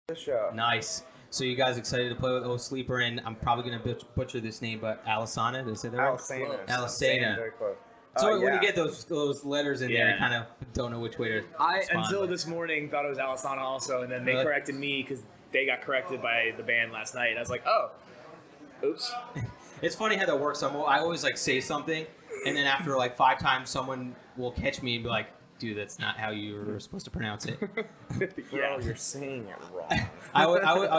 The show. Nice. So you guys excited to play with Oh Sleeper and I'm probably gonna butcher this name, but Alesana, did I say that right? Alesana. Very close. So when you get those letters in there, you kind of don't know which way to respond. Until this morning, thought it was Alesana also, and then they corrected me because they got corrected by the band last night. And I was like, oh, oops. It's funny how that works. I always like say something, and then after like 5 times, someone will catch me and be like, "Dude, that's not how you were supposed to pronounce it." Bro, you're saying it wrong. I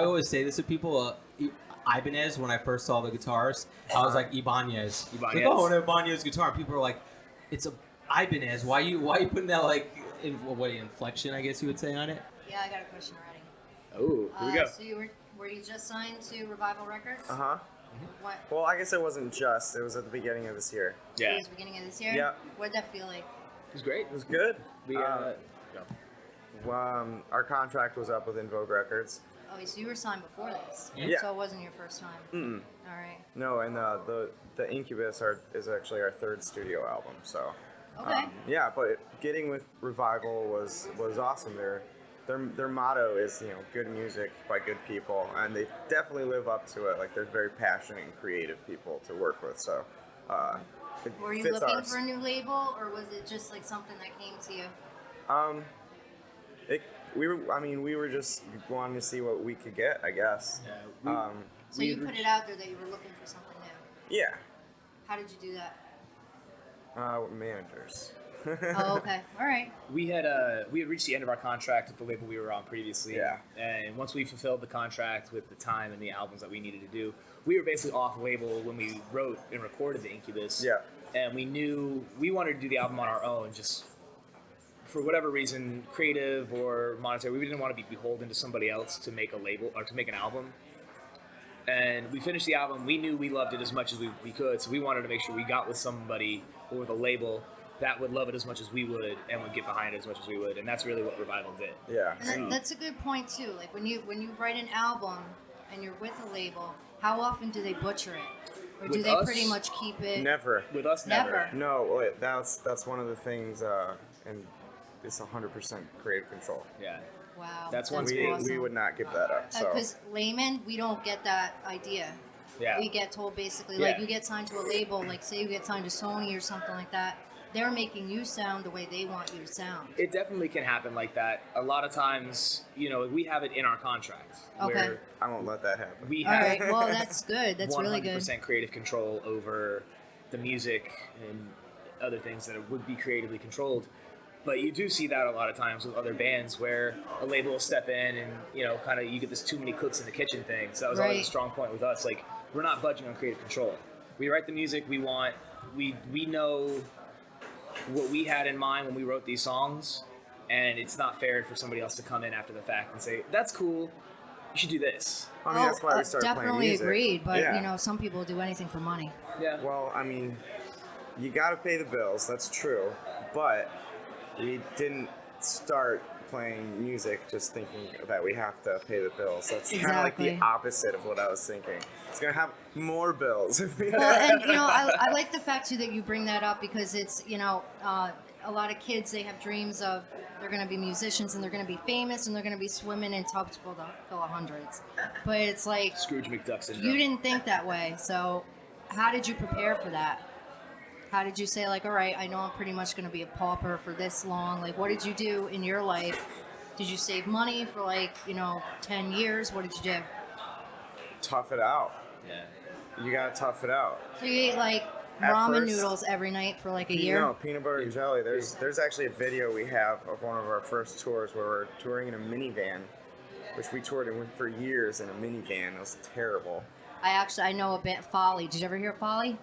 always say this to people. Ibanez, when I first saw the guitars, I was like Ibanez. Like, oh, an Ibanez guitar. People are like, "It's a Ibanez. Why you putting that like inflection? I guess you would say on it." Yeah, I got a question already. Oh, here we go. So were you just signed to Revival Records? Uh-huh. What? Well, I guess it wasn't just. It was at the beginning of this year. Yeah. It was the beginning of this year? Yeah. What did that feel like? It was great. It was good. Our contract was up with In Vogue Records. Oh, so you were signed before this? Yeah. So it wasn't your first time? Mm-mm. All right. No, and the Incubus is actually our 3rd studio album, so... Okay. Yeah, but getting with Revival was awesome. Their motto is, good music by good people, and they definitely live up to it. Like, they're very passionate and creative people to work with, so... Were you looking for a new label, or was it just like something that came to you? We were just wanting to see what we could get, I guess. Yeah, so you put it out there that you were looking for something new. Yeah. How did you do that? Managers. Oh, okay. All right. We had reached the end of our contract with the label we were on previously. Yeah. And once we fulfilled the contract with the time and the albums that we needed to do, we were basically off label when we wrote and recorded the Incubus. Yeah. And we knew we wanted to do the album on our own, just for whatever reason, creative or monetary. We didn't want to be beholden to somebody else to make a label or to make an album. And we finished the album. We knew we loved it as much as we could, so we wanted to make sure we got with somebody or with a label that would love it as much as we would and would get behind it as much as we would. And that's really what Revival did. Yeah. And that's a good point too. Like when you write an album and you're with a label, how often do they butcher it? Or do they pretty much keep it? Never. With us, never. No, that's one of the things, and it's 100% creative control. Yeah. Wow. That's one awesome. We would not give that up. So. Because laymen, we don't get that idea. Yeah. We get told basically, like, you get signed to a label, like, say you get signed to Sony or something like that, they're making you sound the way they want you to sound. It definitely can happen like that. A lot of times, we have it in our contract. Okay. Where I won't let that happen. we All have right, well, that's good. That's really good. 100% creative control over the music and other things that would be creatively controlled. But you do see that a lot of times with other bands where a label will step in and, kind of you get this too many cooks in the kitchen thing. So that was always a strong point with us. Like, we're not budging on creative control. We write the music we want. We know what we had in mind when we wrote these songs, and it's not fair for somebody else to come in after the fact and say, that's cool, you should do this. I mean, that's why we started definitely playing music. agreed, but, some people do anything for money. Yeah. Well, I mean, you got to pay the bills, that's true, but we didn't start playing music just thinking that we have to pay the bills. That's kind of like the opposite of what I was thinking. It's going to have more bills. Well, and, I like the fact, too, that you bring that up because it's, a lot of kids, they have dreams of they're going to be musicians and they're going to be famous and they're going to be swimming in tubs full of hundreds. But it's like... Scrooge McDuck syndrome. You didn't think that way. So how did you prepare for that? How did you say, like, all right, I know I'm pretty much going to be a pauper for this long. Like, what did you do in your life? Did you save money for, 10 years? What did you do? Tough it out. Yeah. You got to tough it out. So you ate, ramen noodles every night for, a year? No, peanut butter and jelly. There's actually a video we have of one of our first tours where we're touring in a minivan, which we toured for years in a minivan. It was terrible. I know a bit, Folly. Did you ever hear Folly?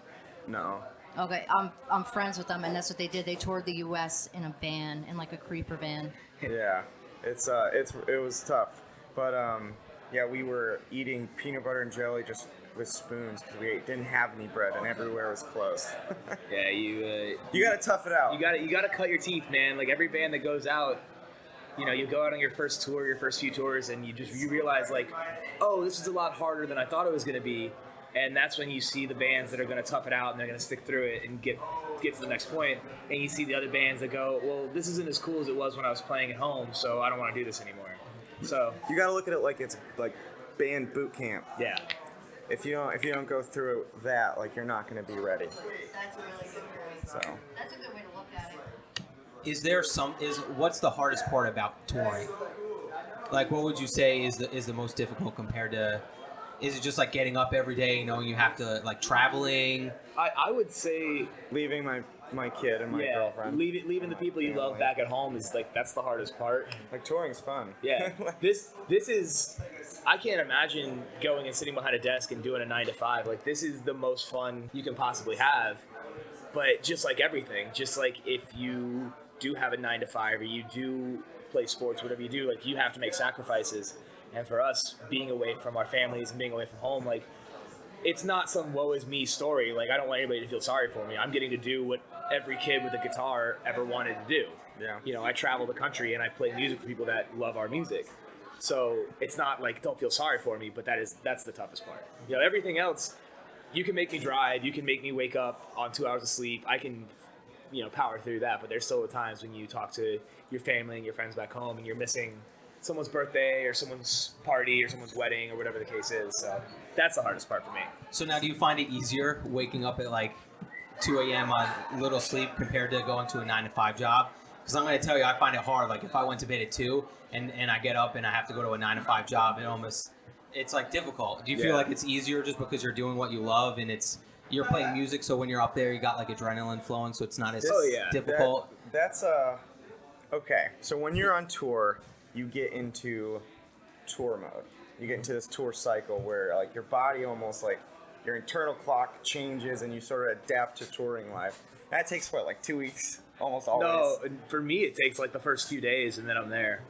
No. Okay, I'm friends with them, and that's what they did. They toured the U.S. in a van, in a creeper van. Yeah, it was tough, but we were eating peanut butter and jelly just with spoons because we didn't have any bread and everywhere was closed. Yeah, you gotta tough it out. You gotta cut your teeth, man. Like every band that goes out, you go out on your first tour, your first few tours, and you realize oh, this is a lot harder than I thought it was gonna be. And that's when you see the bands that are going to tough it out and they're going to stick through it and get to the next point. And you see the other bands that go, well, this isn't as cool as it was when I was playing at home, so I don't want to do this anymore. So you got to look at it like it's like band boot camp. yeah. If you don't go through that, like, you're not going to be ready. That's a really good point. So That's a good way to look at it. What's the hardest part about touring? Like, what would you say is the most difficult compared to? Is it just like getting up every day, knowing you have to, like, traveling? I would say leaving my kid and my girlfriend. Leaving the people you love back at home is like that's the hardest part. Like, touring's fun. Yeah. this is I can't imagine going and sitting behind a desk and doing a 9 to 5. Like, this is the most fun you can possibly have. But just like everything, just like if you do have a 9 to 5 or you do play sports, whatever you do, like, you have to make sacrifices. And for us, being away from our families and being away from home, like, it's not some woe is me story. Like, I don't want anybody to feel sorry for me. I'm getting to do what every kid with a guitar ever wanted to do. Yeah. You know, I travel the country and I play music for people that love our music. So it's not like, don't feel sorry for me, but that's the toughest part. You know, everything else, you can make me drive, you can make me wake up on 2 hours of sleep. I can, you know, power through that. But there's still the times when you talk to your family and your friends back home and you're missing someone's birthday or someone's party or someone's wedding or whatever the case is. So that's the hardest part for me. So now, do you find it easier waking up at like 2 a.m. on little sleep compared to going to a 9 to 5 job? Because I'm going to tell you, I find it hard. Like, if I went to bed at 2 and I get up and I have to go to a 9 to 5 job, it's like difficult. Do you feel like it's easier just because you're doing what you love and you're playing music, so when you're up there, you got like adrenaline flowing, so it's not as difficult? Okay. So when you're on tour, you get into tour mode. You get into this tour cycle where, like, your body almost, like, your internal clock changes and you sort of adapt to touring life. That takes, what, like 2 weeks? Almost always. No, for me, it takes like the first few days and then I'm there.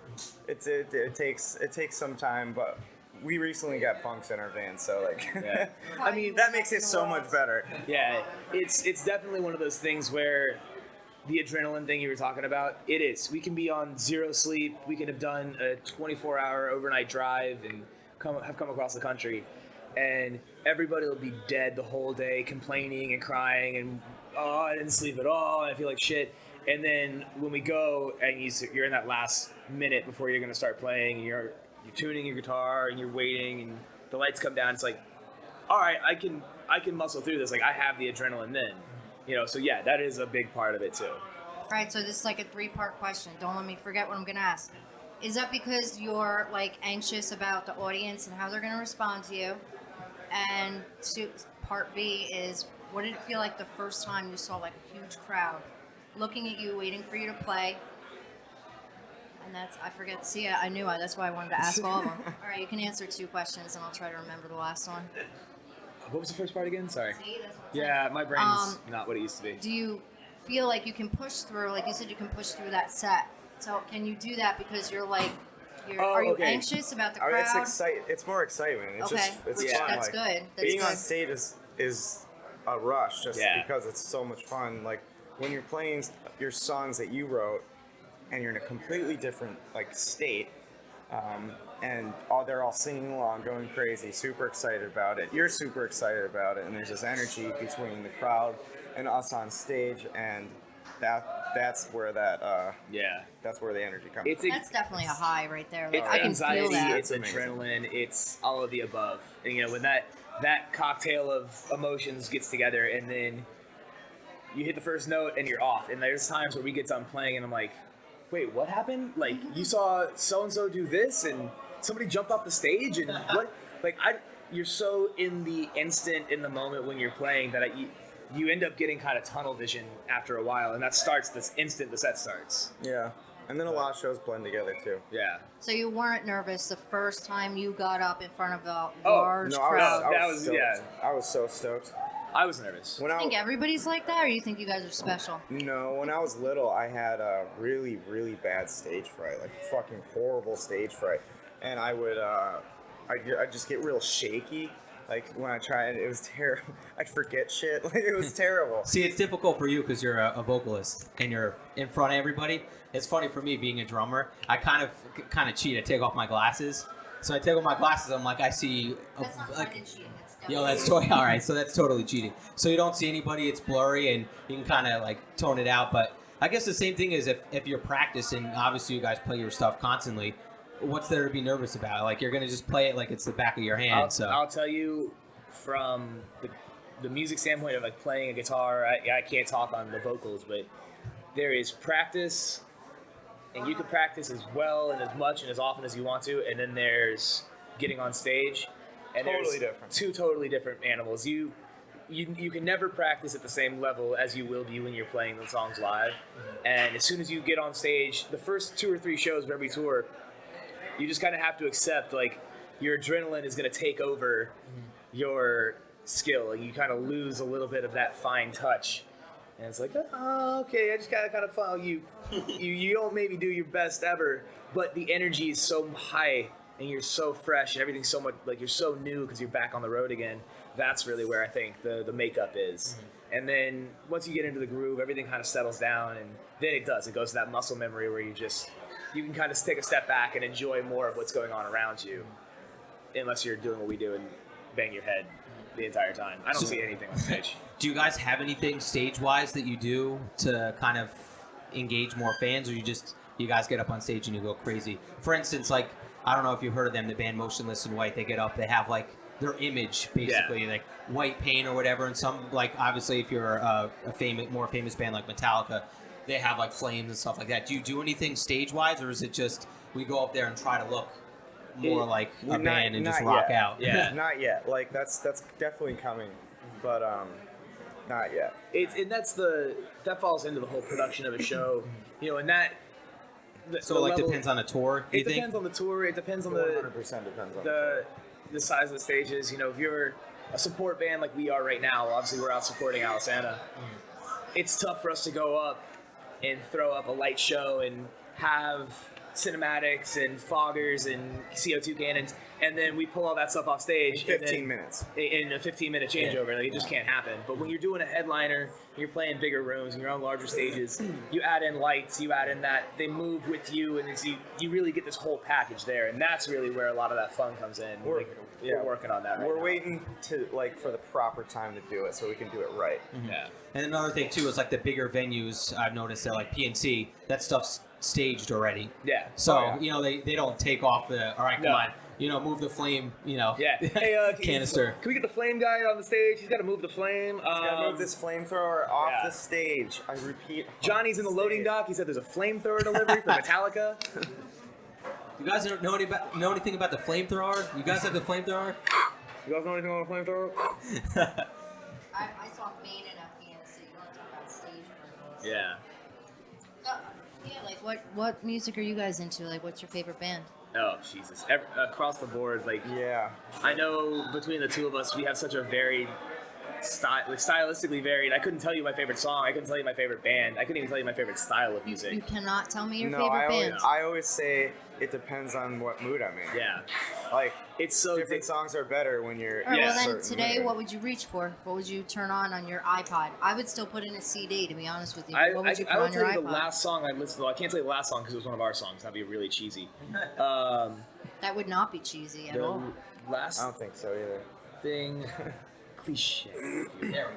It takes some time, but we recently got punks in our van, so, like, Yeah. I mean, that makes it so much better. Yeah, it's definitely one of those things where the adrenaline thing you were talking about, it is. We can be on zero sleep. We can have done a 24-hour overnight drive and have come across the country, and everybody will be dead the whole day, complaining and crying and, oh, I didn't sleep at all, and I feel like shit. And then when we go and you're in that last minute before you're going to start playing, and you're tuning your guitar and you're waiting and the lights come down, it's like, all right, I can muscle through this. Like, I have the adrenaline then. You know, so yeah, that is a big part of it too. All right, so this is like a 3-part question. Don't let me forget what I'm going to ask. Is that because you're, like, anxious about the audience and how they're going to respond to you? And part B is, what did it feel like the first time you saw, like, a huge crowd looking at you, waiting for you to play? And that's why I wanted to ask all of them. All right, you can answer 2 questions, and I'll try to remember the last one. What was the first part again? Sorry. See, that's what I'm Yeah, saying. my brain's not what it used to be. Do you feel like you can push through, like you said, you can push through that set? So can you do that because you're like, are you anxious about the crowd? It's more excitement. It's okay, it's which, fun. that's like, good. That's being good. on stage is a rush just because it's so much fun. Like, when you're playing your songs that you wrote and you're in a completely different, like, state, and they're all singing along, going crazy, super excited about it. You're super excited about it, and there's this energy between the crowd and us on stage, and that's where that's where the energy comes from. That's definitely a high right there. It's I can anxiety, feel that. it's adrenaline, it's all of the above. And, you know, when that cocktail of emotions gets together, and then you hit the first note and you're off. And there's times where we get done playing and I'm like, wait, what happened? Like, you saw so-and-so do this and somebody jumped off the stage and what? Like, you're so in the instant, in the moment when you're playing that you end up getting kind of tunnel vision after a while, and that starts this instant the set starts. Yeah. And then a lot of shows blend together too. Yeah. So you weren't nervous the first time you got up in front of a large crowd? I was so stoked. I was nervous. Do you think everybody's like that, or do you think you guys are special? No, when I was little, I had a really, really bad stage fright, like fucking horrible stage fright. And I would, I'd just get real shaky. Like, when I tried, it was terrible. I'd forget shit. Like, it was terrible. See, it's difficult for you because you're a vocalist and you're in front of everybody. It's funny for me being a drummer. I kind of cheat. I take off my glasses. So I take off my glasses. I'm like, I see. That's not fun and cheating. That's totally all right. So that's totally cheating. So you don't see anybody. It's blurry, and you can kind of like tone it out. But I guess the same thing is if you're practicing. Obviously, you guys play your stuff constantly. what's there to be nervous about? Like, you're gonna just play it like it's the back of your hand. I'll tell you from the music standpoint of like playing a guitar. I can't talk on the vocals, but there is practice, and you can practice as well and as much and as often as you want to. And then there's getting on stage, and Totally there's different. two totally different animals. You can never practice at the same level as you will be when you're playing the songs live. And as soon as you get on stage, the first 2 or 3 shows of every tour, you just kind of have to accept like your adrenaline is going to take over your skill. You kind of lose a little bit of that fine touch, and it's like, oh, okay, I just gotta kind of follow you. You don't maybe do your best ever, but the energy is so high and you're so fresh and everything's so much like you're so new because you're back on the road again. That's really where I think the makeup is. And then once you get into the groove, everything kind of settles down, and then it goes to that muscle memory where you can kind of take a step back and enjoy more of what's going on around you, unless you're doing what we do and bang your head the entire time. I don't see anything on stage. Do you guys have anything stage-wise that you do to kind of engage more fans, or you guys get up on stage and you go crazy? For instance, like, I don't know if you've heard of them, the band Motionless in White. They get up, they have like their image basically, like white paint or whatever. And some, like, obviously if you're a more famous band like Metallica, they have like flames and stuff like that. Do you do anything stage-wise, or is it just we go up there and try to look more like a band and just rock out? Yeah. Not yet. Like that's definitely coming, but not yet. And that falls into the whole production of a show, and that. So it depends on the tour. It depends on the tour. It depends on 100% depends on the size of the stages. If you're a support band like we are right now, obviously we're out supporting Alesana. It's tough for us to go up and throw up a light show and have cinematics and foggers and CO2 cannons, and then we pull all that stuff off stage in 15 minutes. In a 15-minute changeover. Like, it just can't happen. But when you're doing a headliner, you're playing bigger rooms and you're on larger stages, you add in lights, you add in that they move with you, and you really get this whole package there, and that's really where a lot of that fun comes in. We're working on that right We're now. waiting to for the proper time to do it so we can do it right. Yeah. And another thing too is like the bigger venues. I've noticed that like PNC, that stuff's staged already. Yeah. So they don't take off the all right, come on, move the flame, Yeah. Hey, canister. Can we get the flame guy on the stage? He's got to move the flame. He's got to move this flamethrower off the stage. I repeat. Johnny's in the loading dock. He said there's a flamethrower delivery for Metallica. You guys know anything about the flamethrower? You guys have the flamethrower? You guys know anything about a flamethrower? I saw Maine in a PNC. You want to talk about stage versions? Yeah. Like what music are you guys into? Like, what's your favorite band? Oh, Jesus. Across the board, like, Yeah. I know between the two of us, we have such a varied, stylistically varied. I couldn't tell you my favorite song. I couldn't tell you my favorite band. I couldn't even tell you my favorite style of music. You cannot tell me your No, favorite band. I always say it depends on what mood I'm in. Yeah. Like, It's so different songs are better when you're All right, in a well then certain today, mood. what would you reach for? What would you turn on your iPod? I would still put in a CD, to be honest with you. I What would you put will on your tell you the iPod? last song I listened to. I can't tell you the last song because it was one of our songs. That'd be really cheesy. That would not be cheesy at all. Last I don't think so either. thing, cliche. There we go.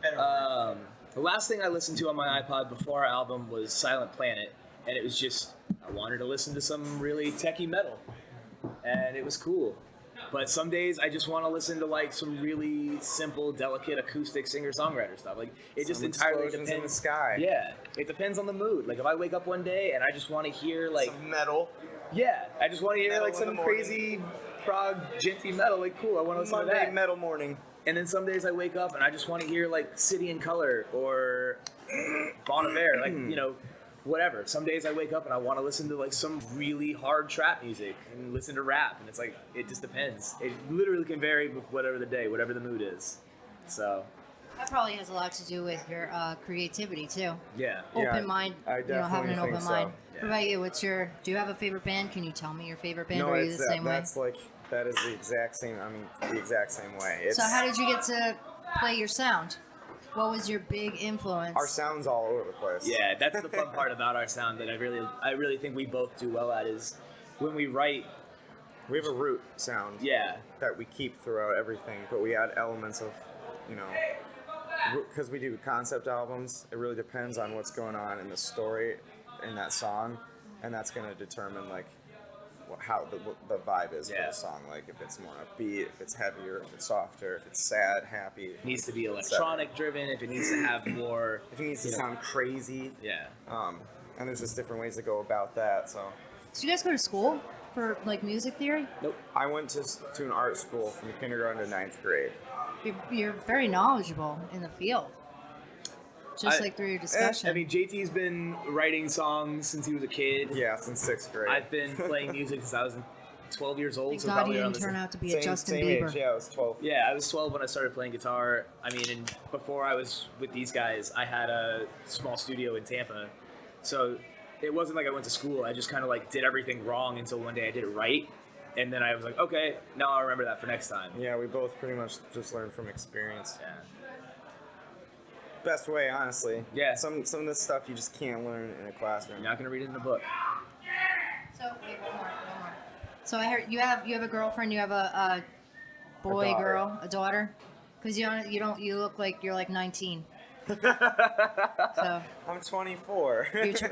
Better. The last thing I listened to on my iPod before our album was Silent Planet, and it was just, I wanted to listen to some really techie metal, and it was cool. But some days I just want to listen to like some really simple, delicate acoustic singer-songwriter stuff. Like, it just Some entirely explosions depends. in the sky. Yeah, it depends on the mood. Like, if I wake up one day and I just want to hear like, Some metal. yeah, I just want to hear Metal like in the some morning. crazy prog genty metal. Like, cool, I want to listen to Monday that. metal morning. And then some days I wake up and I just want to hear like City in Color or Bon Iver, like, whatever. Some days I wake up and I want to listen to like some really hard trap music and listen to rap, and it's like, it just depends. It literally can vary with whatever the day, whatever the mood is. So, That probably has a lot to do with your creativity too. yeah. Open mind, I having definitely an think open so. mind. Yeah. What about you? Do you have a favorite band? Can you tell me your favorite band, No, or are you it's the same way? that's like that is the exact same. I mean, the exact same way. It's, So how did you get to play your sound? What was your big influence? our sound's all over the place? Yeah, that's the fun part about our sound that I really think we both do well at, is when we write. We have a root sound. Yeah. That we keep throughout everything, but we add elements of, because we do concept albums. It really depends on what's going on in the story in that song, and that's going to determine like how the vibe is for the song. Like if it's more upbeat, if it's heavier, if it's softer, if it's sad, happy. It needs to be electronic driven. If it needs to have more. If it needs to sound crazy. Yeah. And there's just different ways to go about that. So you guys go to school for like music theory? Nope. I went to an art school from kindergarten to 9th grade. You're very knowledgeable in the field. Just like through your discussion. I mean, JT's been writing songs since he was a kid. Yeah, since 6th grade. I've been playing music since I was 12 years old. Thank So God probably you around didn't turn out to be same, a Justin same Bieber. Age. Yeah, I was 12. Yeah, I was 12 when I started playing guitar. I mean, and before I was with these guys, I had a small studio in Tampa. So it wasn't like I went to school. I just kind of like did everything wrong until one day I did it right. And then I was like, okay, now I'll remember that for next time. Yeah, we both pretty much just learned from experience. Yeah. Best way, honestly. Yeah. Some of this stuff you just can't learn in a classroom. You're not going to read it in a book. So wait, one more. So I heard you have a girlfriend. You have a boy, daughter. girl, a daughter. Because you look like you're like 19. So I'm 24.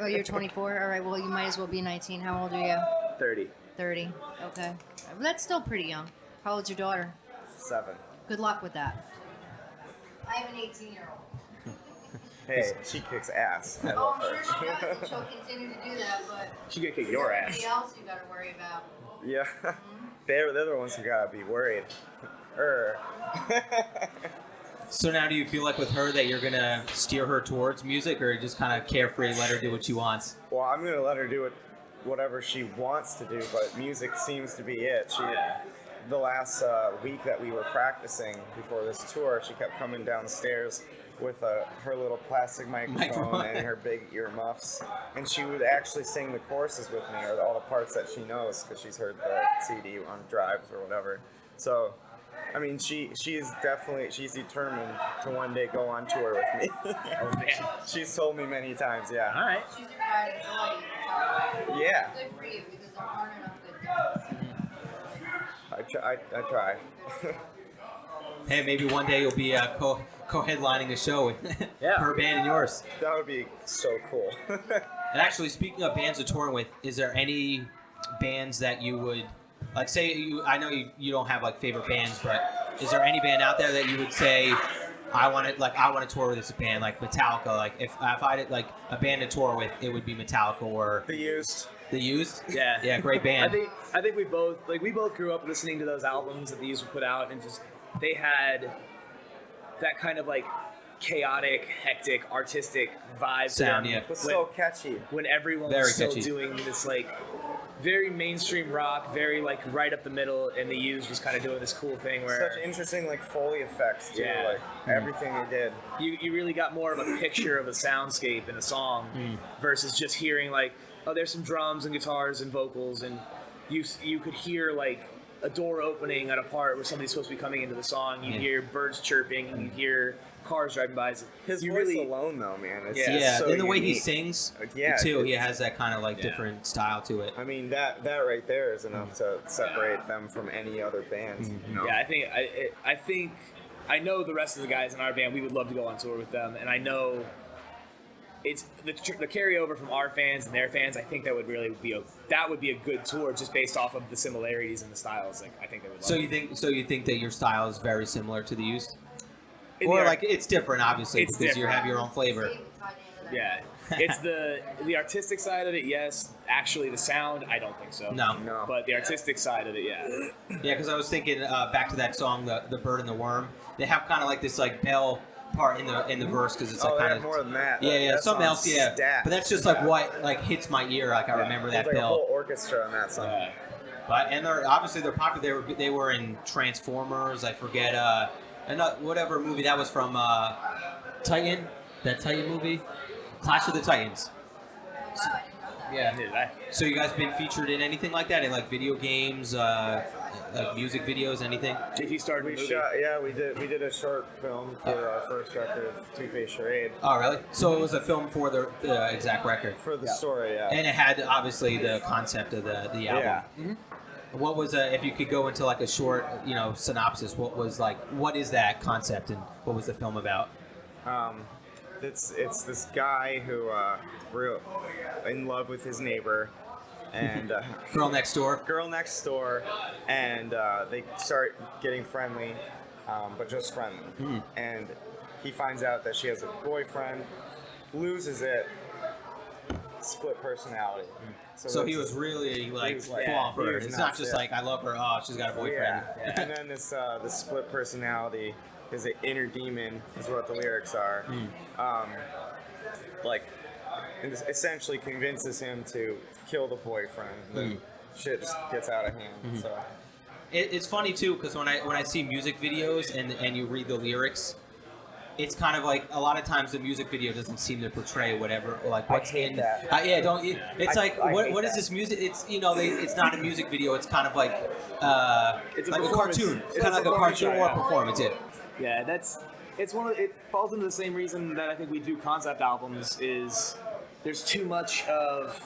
you're 24. All right. Well, you might as well be 19. How old are you? 30. 30. Okay. Well, that's still pretty young. How old's your daughter? 7. Good luck with that. I have an 18-year-old. Hey, she kicks ass. I Oh, love I'm her. sure she does, and she'll continue to do that, but She gonna kick your ass. somebody else you gotta worry about. Yeah. They're the ones who gotta be worried. So now do you feel like with her that you're going to steer her towards music or just kind of carefree, let her do what she wants? Well, I'm gonna let her do whatever she wants to do, but music seems to be it. The last week that we were practicing before this tour, she kept coming downstairs with her little plastic microphone and her big earmuffs, and she would actually sing the choruses with me, or all the parts that she knows, because she's heard the CD on drives or whatever. So, I mean, she's determined to one day go on tour with me. Oh, man. She's told me many times, yeah. All right. She's your pride and joy. Yeah. Good for you, because there aren't enough good things. I try. Hey, maybe one day you'll be co-headlining a show with her band and yours. That would be so cool. And actually, speaking of bands you're touring with, is there any bands that you would, like, say, I know you don't have, like, favorite bands, but is there any band out there that you would say, I want to tour with this band, like Metallica? Like, if I had, like, a band to tour with, it would be Metallica or... The Used. The Used? Yeah. Yeah, great band. I think we both grew up listening to those albums that the Used would put out, and just they had that kind of like chaotic, hectic, artistic vibe Sound, to them. yeah. It's so catchy. When everyone Very was still catchy. doing this like very mainstream rock, very like right up the middle, and the Used was kind of doing this cool thing where Such interesting like Foley effects too. Yeah. Like everything they did. you really got more of a picture of a soundscape in a song versus just hearing like, oh, there's some drums and guitars and vocals, and you could hear like a door opening at a part where somebody's supposed to be coming into the song. You hear birds chirping, and you hear cars driving by. His you voice really, alone though, man. It's Yeah. Yeah, so and the way he unique. sings, Yeah, too, he it's- has that kind of, like, different style to it. I mean that right there is enough to separate them from any other band. You know? Yeah, I think I know the rest of the guys in our band. We would love to go on tour with them, and I know it's the carryover from our fans and their fans. I think that would really be a good tour just based off of the similarities in the styles. Like I think they would. So you think that your style is very similar to the Used? In Or, the like, it's different, obviously, It's because you different. have your own flavor. Yeah, it's the artistic side of it. Yes, actually, the sound. I don't think so. No. No. But the artistic side of it, yeah. Yeah, because I was thinking back to that song, the Bird and the Worm. They have kind of like this like bell part in the verse because it's like Oh, they kind have of more than that. Yeah, That something else. song's Yeah, stacked. but that's just like what like hits my ear. Like I remember that There's like a bell. whole orchestra on that song. But and they're popular. They were in Transformers. I forget whatever movie that was from. Titan, that Titan movie, Clash of the Titans. Yeah. So you guys been featured in anything like that? In like video games, like music videos, anything? Did he start We the movie? shot, yeah, we did a short film for our first record, Two-Face Charade. Oh, really? So it was a film for the exact record, For the story, yeah. and it had obviously the concept of the album. Yeah. What was if you could go into like a short, synopsis? What is that concept, and what was the film about? It's this guy who real in love with his neighbor, and Girl next door. Girl next door, and they start getting friendly, but just friendly. And he finds out that she has a boyfriend, loses it, split personality. So he was really like falling for her. It's not just like I love her. Oh, she's got a boyfriend. Yeah. And then this split personality, his inner demon, is what the lyrics are. Like, essentially convinces him to kill the boyfriend. Then shit just gets out of hand. So it's funny too because when I see music videos and you read the lyrics, it's kind of like a lot of times the music video doesn't seem to portray whatever like what's in. That. It's like what is that. this music? It's it's not a music video. It's kind of like It's like a cartoon. It's kind of like a cartoon or a performance. Yeah, it falls into the same reason that I think we do concept albums is there's too much of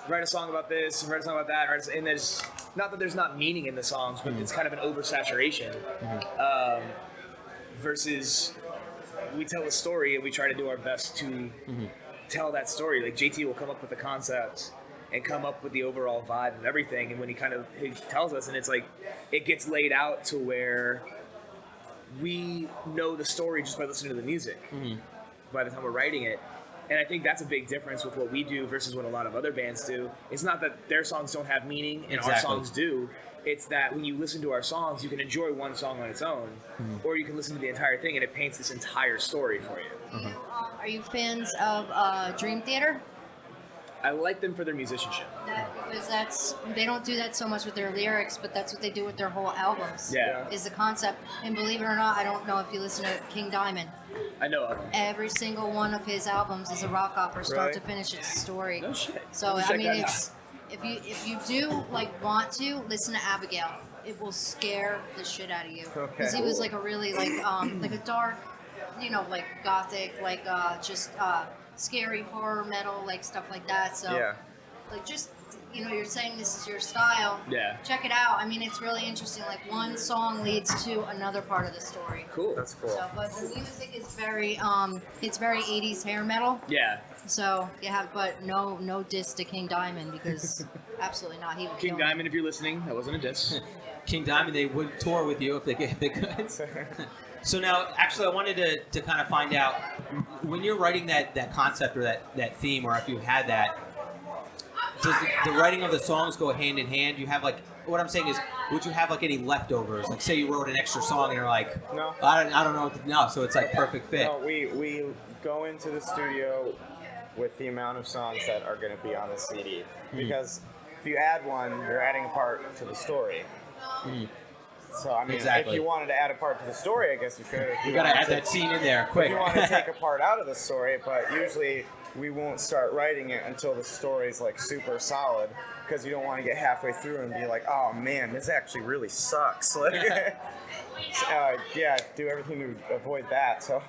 write a song about this, write a song about that, and there's not that there's not meaning in the songs, but it's kind of an oversaturation versus we tell a story and we try to do our best to tell that story. Like JT will come up with the concept and come up with the overall vibe of everything, and when he tells us, and it's like it gets laid out to where we know the story just by listening to the music by the time we're writing it. And I think that's a big difference with what we do versus what a lot of other bands do. It's not that their songs don't have meaning and our songs do. It's that when you listen to our songs, you can enjoy one song on its own, or you can listen to the entire thing and it paints this entire story for you. Are you fans of Dream Theater? I like them for their musicianship. Because they don't do that so much with their lyrics, but that's what they do with their whole albums. Yeah. Is the concept. And believe it or not, I don't know if you listen to King Diamond. I know of them. Every single one of his albums is a rock opera, start to finish. It's a story. No shit. So I mean, it's if you do want to listen to Abigail, it will scare the shit out of you. Because he was like a really like a dark, like gothic, like just scary horror metal, like stuff like that. So like just you're saying this is your style. Yeah. Check it out. I mean, it's really interesting. Like one song leads to another part of the story. Cool. That's cool. So, but the music is very it's very 80s hair metal. Yeah. So but no diss to King Diamond because absolutely not. He would King kill Diamond, if you're listening, that wasn't a diss. King Diamond, they would tour with you if they could. So now, actually, I wanted to kind of find out, when you're writing that concept or that theme, or if you had that, does the writing of the songs go hand in hand? You have what I'm saying is, would you have any leftovers? Like, say you wrote an extra song and you're like, no, I don't know what to, no, so it's like perfect fit. No, we go into the studio with the amount of songs that are going to be on the CD. Because if you add one, you're adding a part to the story. So, I mean, if you wanted to add a part to the story, I guess you could. You got to add that scene in there, quick. If you want to take a part out of the story, but usually we won't start writing it until the story's super solid, because you don't want to get halfway through and be like, oh man, this actually really sucks. Do everything to avoid that. So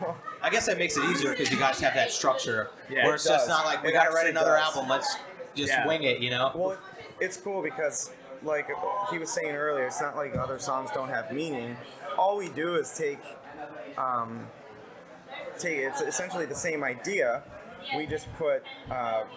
I guess that makes it easier because you guys have that structure where it's just not like we got to write another album, let's just wing it, Well, it's cool because like he was saying earlier, it's not like other songs don't have meaning. All we do is take it's essentially the same idea. We just put how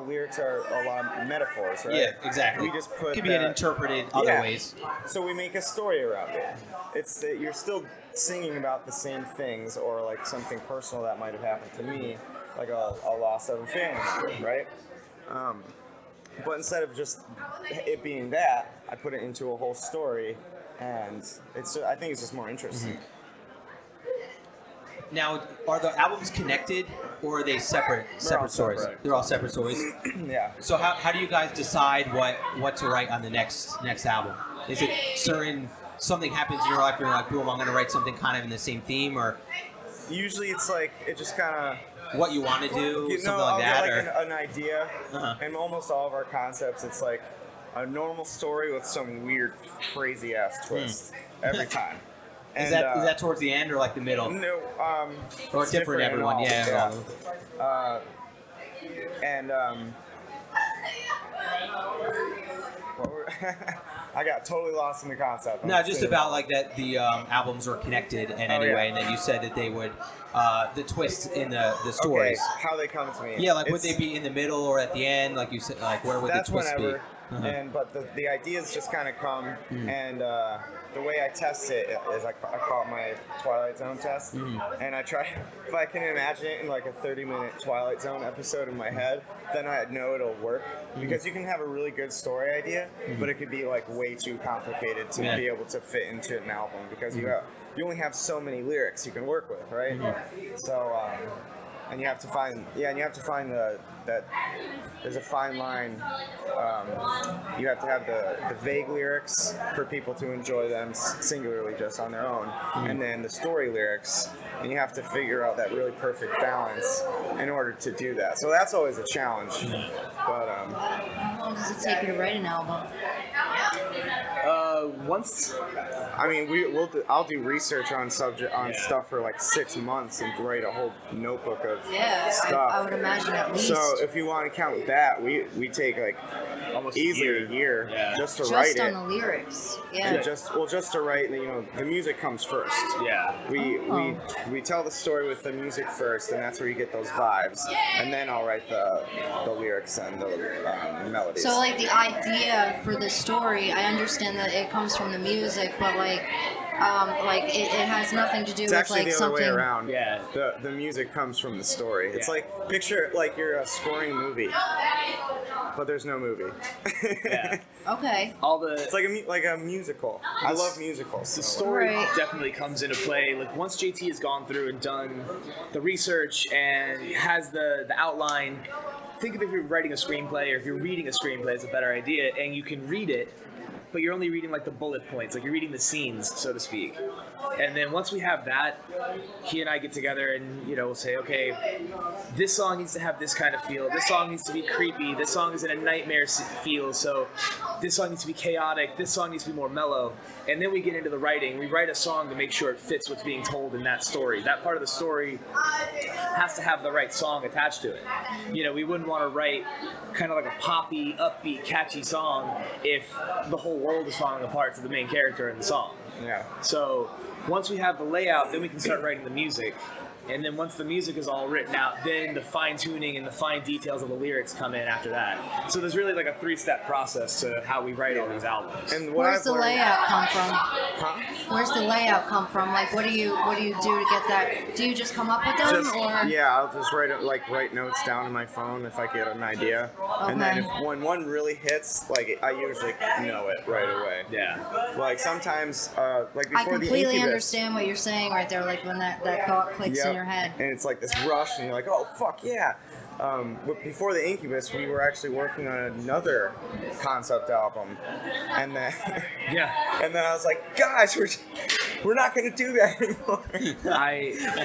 lyrics are a lot of metaphors, right? Yeah, exactly. We just put it could be interpreted other ways. So we make a story around it. It's you're still singing about the same things, or something personal that might have happened to me, like a loss of a family member, right? But instead of just it being that, I put it into a whole story, and I think it's just more interesting. Now, are the albums connected, or are they separate stories? Separate. They're all separate stories? Yeah. So how do you guys decide what to write on the next album? Is it something happens in your life and you're like, boom, I'm going to write something kind of in the same theme, or? Usually it's it just kind of... What you want to do, something I'll like that? Get an idea, and almost all of our concepts, it's like a normal story with some weird, crazy-ass twist every time. And, is that towards the end or the middle? No, or it's different everyone, yeah. I got totally lost in the concept. No, just about like that the albums were connected in any way, and then you said that they would the twists in the stories. Okay, how they come to me. Yeah, like would they be in the middle or at the end? Like you said, like where would the twist be? But the ideas just kind of come, and the way I test it is I call it my Twilight Zone test, and I try, if I can imagine it in like a 30-minute Twilight Zone episode in my head, then I know it'll work, because you can have a really good story idea, but it could be like way too complicated to be able to fit into an album, because you only have so many lyrics you can work with, right? So, and you have to find, that there's a fine line. You have to have the vague lyrics for people to enjoy them singularly just on their own, and then the story lyrics, and you have to figure out that really perfect balance in order to do that. So that's always a challenge. But how long does it take you to write an album? I'll do research on stuff for like 6 months and write a whole notebook of stuff. I would imagine at least. So if you want to count that, we take like almost easily a year just to write it. Just on the lyrics. Yeah. Just to write, the music comes first. Yeah. We tell the story with the music first, and that's where you get those vibes. And then I'll write the lyrics and the melodies. So like the idea for the story, I understand that it comes from the music, but like it has nothing to do with actually like the something. other way around. Yeah. The music comes from the story. It's Yeah. like, picture like you're scoring a movie, but there's no movie. Yeah. Okay. It's like a musical. I love musicals. The story Right. definitely comes into play. Like once JT has gone through and done the research and has the outline, think of if you're writing a screenplay or if you're reading a screenplay, it's a better idea, and you can read it, but you're only reading like the bullet points, like you're reading the scenes, so to speak. And then once we have that, he and I get together and, we'll say, okay, this song needs to have this kind of feel. This song needs to be creepy. This song is in a nightmare feel, so this song needs to be chaotic. This song needs to be more mellow. And then we get into the writing. We write a song to make sure it fits what's being told in that story. That part of the story has to have the right song attached to it. We wouldn't want to write kind of like a poppy, upbeat, catchy song if the whole world is falling apart to the main character in the song. Yeah. So once we have the layout, then we can start writing the music. And then once the music is all written out, then the fine-tuning and the fine details of the lyrics come in after that. So there's really like a 3-step process to how we write all these albums. And Where's the layout come from? Huh? Where's the layout come from? Like, what do you do to get that? Do you just come up with them, or? Yeah, I'll just write notes down on my phone if I get an idea, and then when one really hits, like I usually know it right away. Yeah. Like sometimes, like before I completely the Incubus, understand what you're saying right there. Like when that thought clicks in your head. and it's like this rush, and you're like, oh fuck yeah. But before the Incubus, we were actually working on another concept album, and then and then I was like, guys, we're not gonna do that anymore.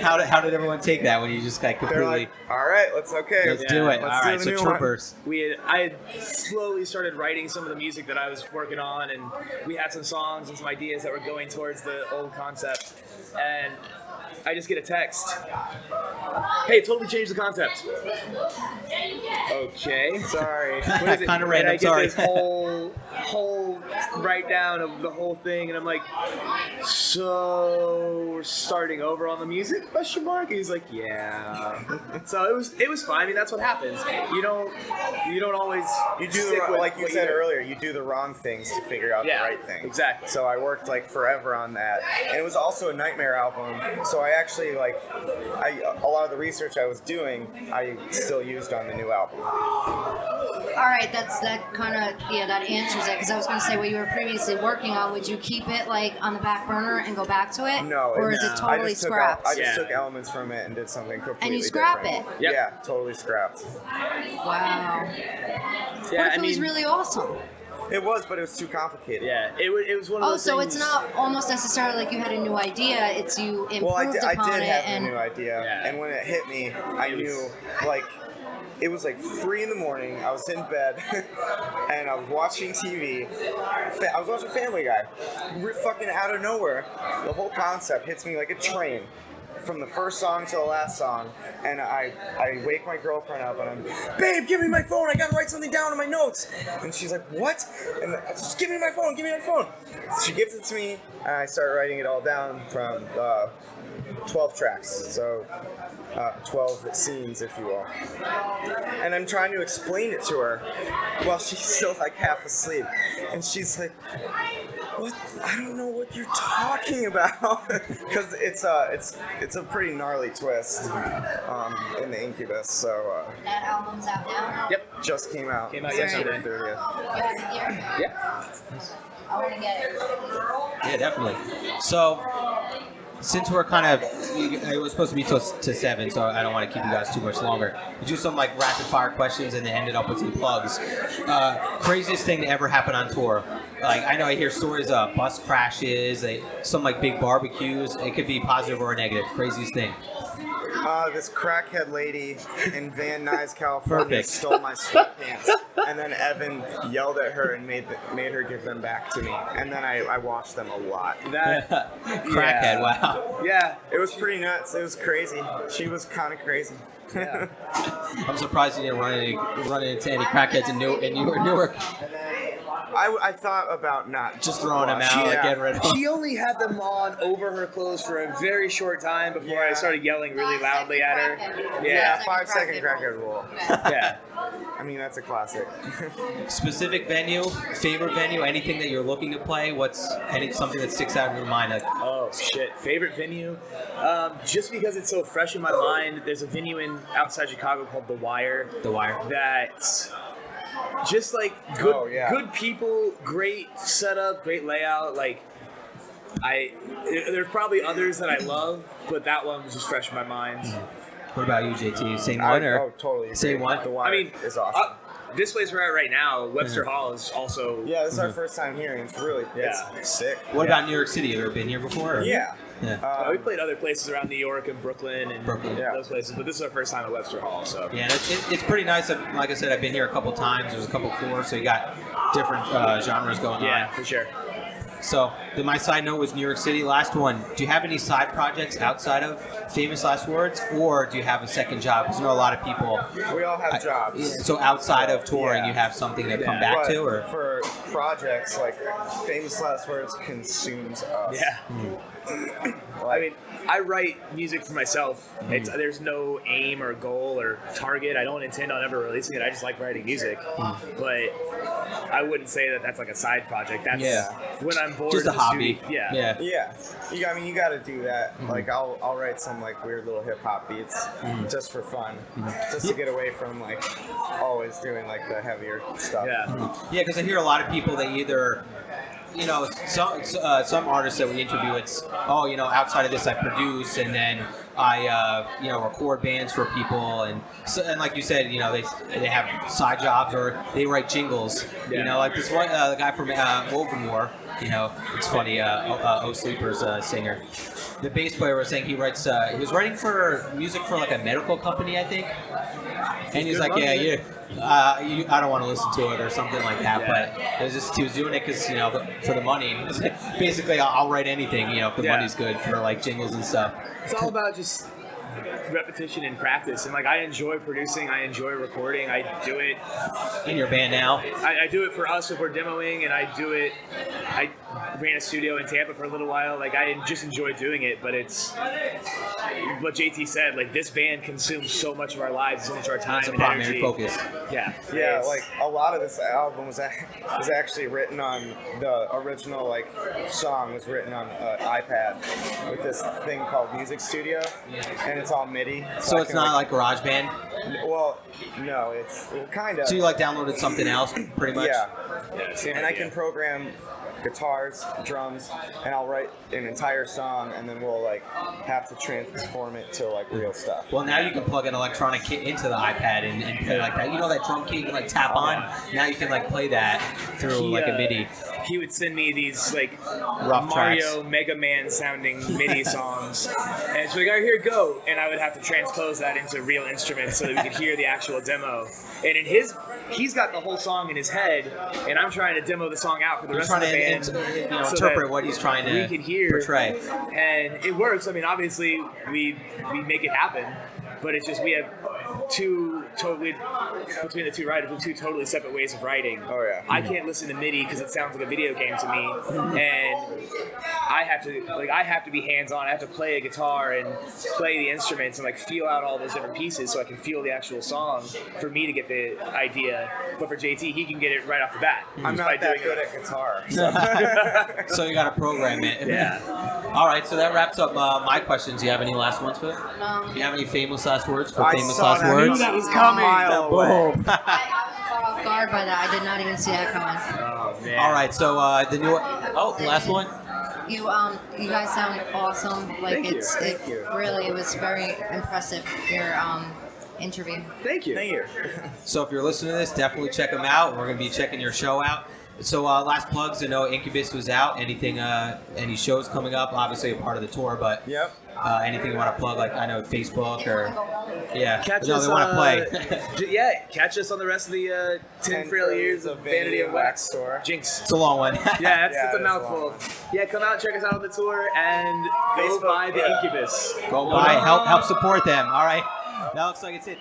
How did everyone take that when you just got completely? They're like, all right, let's do it. All right, so troopers. I had slowly started writing some of the music that I was working on, and we had some songs and some ideas that were going towards the old concept, and I just get a text. Hey, totally changed the concept. Okay. Sorry. Kind of random. And I get this whole write down of the whole thing, and I'm like, so we're starting over on the music? Question mark. And he's like, yeah. So it was fine. I mean, that's what happens. You don't always. You do like you said earlier. You do the wrong things to figure out the right thing. Exactly. So I worked like forever on that, and it was also a Nightmare album. So I actually a lot of the research I was doing, I still used on the new album. All right, that answers it, because I was going to say what you were previously working on. Would you keep it like on the back burner and go back to it? No, or is it totally scrapped? I just took elements from it and did something completely And you scrap different. it? Yep. Yeah, totally scrapped. Wow. Yeah, What if it was really awesome? It was, but it was too complicated. Yeah, it was one of those so things. it's not almost necessarily like you had a new idea. It's you improved Well, I did upon it. have And a new idea, and when it hit me, I knew, like, it was like 3 a.m. I was in bed, and I was watching TV. I was watching Family Guy. We're fucking out of nowhere. The whole concept hits me like a train. from the first song to the last song, and I wake my girlfriend up and I'm, babe, give me my phone, I gotta write something down in my notes. And she's like, what? And I just, give me my phone. She gives it to me, and I start writing it all down from 12 tracks, so 12 scenes, if you will. And I'm trying to explain it to her while she's still like half asleep, and she's like, what? I don't know what you're talking about, because it's a pretty gnarly twist in the Incubus. So That album's out now? Yep. just came out. Yesterday. 30th. You have it here? Yeah. I want to get it. Yeah, definitely. So, since we're kind of, it was supposed to be till to 7, so I don't want to keep you guys too much longer. We do some like rapid fire questions and then ended up with some plugs. Craziest thing to ever happen on tour? Like, I know I hear stories of bus crashes, some like big barbecues. It could be positive or negative. Craziest thing. This crackhead lady in Van Nuys, California, Perfect. stole my sweatpants, and then Evan yelled at her and made her give them back to me. And then I watched them a lot. Crackhead, wow. Yeah. It was pretty nuts. It was crazy. She was kind of crazy. Yeah. I'm surprised you didn't run into any crackheads in Newark. I thought about not Just throwing them out, like getting rid of them. She only had them on over her clothes for a very short time before I started yelling really loudly at her. Yeah, Yeah. 5 second crackhead rule. Yeah. I mean, that's a classic. Specific venue, favorite venue, anything that you're looking to play? Something that sticks out in your mind? Like, Oh shit! Favorite venue? Just because it's so fresh in my mind, there's a venue outside Chicago called The Wire. The Wire. That's just like good, Oh, yeah. good people, great setup, great layout. Like there's probably others that I love, but that one was just fresh in my mind. What about you, JT? Same one or? Totally agree. Same one? The Wire I mean, is awesome. This place we're at right now, Webster Hall, is also. Yeah, this is our first time here, and it's really it's sick. What about New York City? Have you ever been here before? Or? Yeah. Yeah. We played other places around New York and Brooklyn and Yeah. those places, but this is our first time at Webster Hall. So Yeah, it's pretty nice. Like I said, I've been here a couple times. There's a couple floors, so you got different genres going yeah, on. for sure. So my side note was New York City. Last one. Do you have any side projects outside of Famous Last Words, or do you have a second job? Because I know a lot of people. We all have jobs. So outside of touring, Yeah. you have something to come Yeah. back But to, or for projects, like Famous Last Words consumes us. Yeah. I mean, I write music for myself. There's no aim or goal or target. I don't intend on ever releasing it. I just like writing music. But I wouldn't say that that's like a side project. That's when I'm bored. just a in the hobby. studio. Yeah. Yeah. I mean, you got to do that. Like, I'll write some like weird little hip hop beats just for fun, just to get away from like always doing like the heavier stuff. Yeah. Yeah, because I hear a lot of people that either, some artists that we interview, it's, outside of this I produce, and then I, record bands for people, and like you said, they have side jobs or they write jingles. Yeah. Like this one, the guy from Overmore. It's funny. Oh Sleeper's singer. The bass player was saying he writes. He was writing for music for like a medical company, I think. And he's like, I don't want to listen to it or something like that. Yeah. But it was just, he was doing it because for the money. Basically, I'll write anything if the money's good for like jingles and stuff. It's all about just repetition and practice. And like, I enjoy producing. I enjoy recording. I do it. In your band now? I do it for us if we're demoing, and I ran a studio in Tampa for a little while. Like, I just enjoy doing it, but it's what JT said. Like, this band consumes so much of our lives, so much of our time It's a and primary energy. focus. Yeah. Yeah, like a lot of this album was actually written on the original song was written on an iPad with this thing called Music Studio, and it's all MIDI. So I it's can, not like GarageBand? Well, no, it's kind of. So you downloaded something else, pretty much? Yeah, Same and I idea. can program guitars, drums, and I'll write an entire song, and then we'll have to transform it to real stuff. Well, now you can plug an electronic kit into the iPad and play like that. You know that drum kit you can tap on? Now you can play that through a MIDI. He would send me these Rough Mario tracks. Mega Man sounding MIDI songs, and it's like, all right, here, go, and I would have to transpose that into real instruments so that we could hear the actual demo. And in his he's got the whole song in his head, and I'm trying to demo the song out for the rest of the band. So interpret what he's trying to we can hear, portray. And it works. I mean, obviously, we make it happen, but it's just we have between the two writers, two totally separate ways of writing. Oh yeah. I can't listen to MIDI because it sounds like a video game to me, and I have to be hands-on. I have to play a guitar and play the instruments and like feel out all those different pieces so I can feel the actual song for me to get the idea. But for JT, he can get it right off the bat. I'm not that good at guitar. So you got to program it. Yeah. All right, so that wraps up my questions. Do you have any last ones for it? No. Do you have any famous last words for I famous saw last that. words? That was coming. Boom. I was caught off guard by that. I did not even see that coming. Oh man. All right, so the new the last one. You guys sound awesome. Like Thank you. it really it was very impressive, your interview. Thank you. Thank you. So if you're listening to this, definitely check them out. We're gonna be checking your show out. So last plugs. I know Incubus was out. Anything? Any shows coming up? Obviously a part of the tour, but Yep. anything you want to plug? Like I know Facebook or yeah. Catch no, us they want to play. catch us on the rest of the 10 Frail Years of Vanity and Wax store. Jinx. It's a long one. Yeah, it's Yeah, a mouthful. Yeah, come out, check us out on the tour, and go Facebook, buy the yeah. Incubus. Go by, help support them. All right. That looks like it's it.